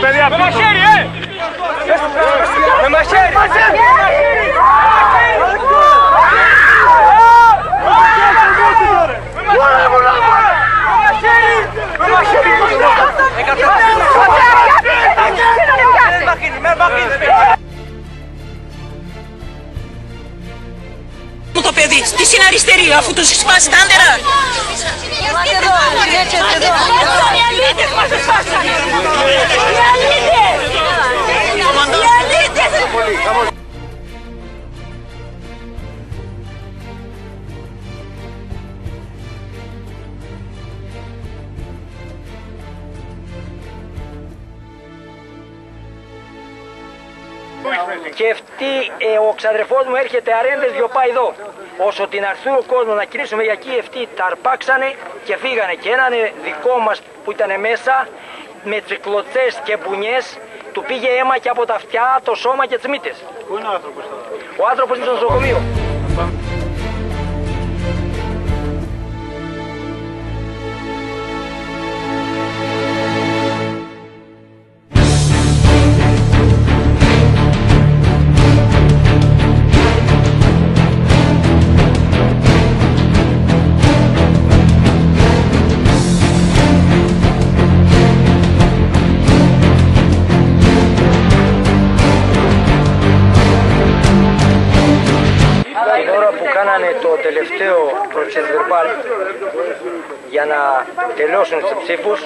παιδιά. Με μαχαίρι, με μαχαίρι. Το παιδί, τι είναι αριστερή, αφού τους σπάσει τα άντερα. Οι αλήτες μας σπάσανε. Οι αλήτες. Και αυτή ο ξαδερφός μου έρχεται αρέντες δυο πάει εδώ. Όσο την αρθού ο κόσμο να κλείσουμε για εκεί, αυτοί τα αρπάξανε και φύγανε. Και έναν δικό μας που ήταν μέσα με τρικλωτσές και μπουνιές του πήγε αίμα και από τα αυτιά, το σώμα και τις μύτες. Πού είναι ο άνθρωπος τώρα? Ο άνθρωπος είναι στο νοσοκομείο. Την ώρα που κάνανε το τελευταίο προτσεσβερμπάλ για να τελειώσουν τους ψήφους,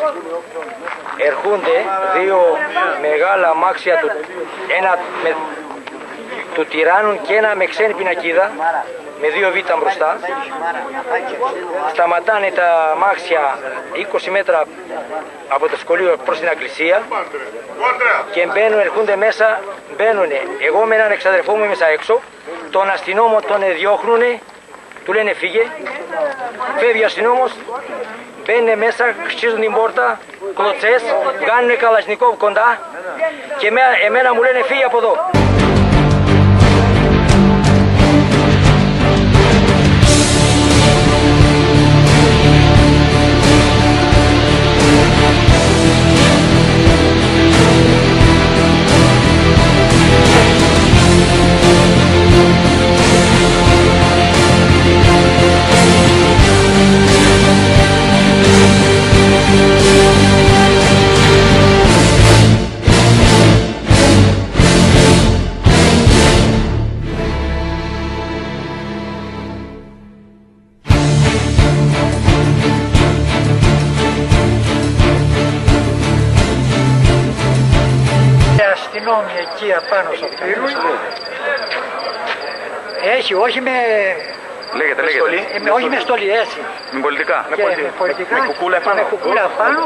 ερχούνται δύο μεγάλα αμάξια, ένα του τυράννουν και ένα με ξένη πινακίδα, με δύο β' μπροστά. Σταματάνε τα αμάξια 20 μέτρα από το σχολείο προς την εκκλησία και μπαίνουν, ερχούνται μέσα, μπαίνουνε. Εγώ με έναν εξαδερφό μου μέσα έξω, τον αστυνόμο τον διώχνουνε, του λένε φύγε, φεύγει ο αστυνόμος, μπαίνουν μέσα, χτίζουν την πόρτα, κλωτσές, βγάνουνε καλασνικόβ κοντά και εμένα μου λένε φύγε από εδώ. Αστυνόμοι εκεί απάνω στο πύργο. Έχει, όχι με... Λέγεται. όχι με στολή, έτσι. Με πολιτικά. Με κουκούλα επάνω. Με κουκούλα επάνω.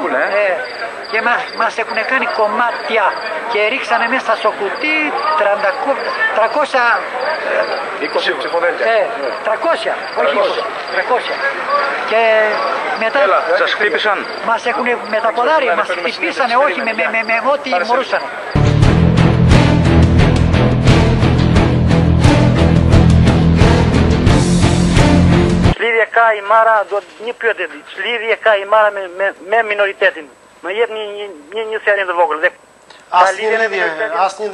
Και μας έχουν κάνει κομμάτια και ρίξανε μέσα στο κουτί 300... 20 ψηφοδέλτια. 300, όχι 20, 300. Και μετά... Έλα, σας χτύπησαν. Μας έχουν με τα ποδάρια, μας χτυπήσανε, όχι με ό,τι μπορούσαν. Сливия имара до ни пьете. Сливия имара ме миноритетин. Но едни не се арен да вогл. Аз не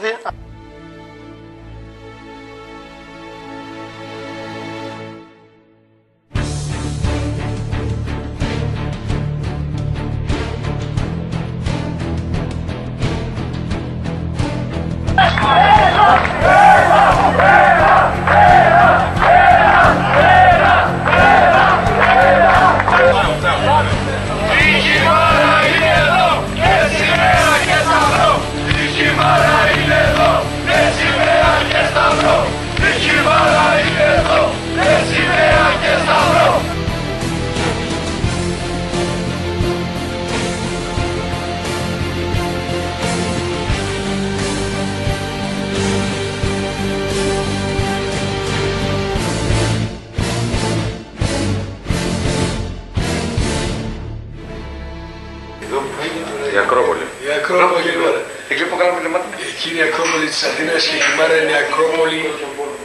Η Ακρόπολη. Η Ακρόπολη. Εκεί που κάναμε λιμάνι. Εκεί είναι η Ακρόπολη της Αθήνας και η Μάρα είναι η Ακρόπολη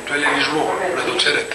του Ελληνισμού. Να το ξέρετε.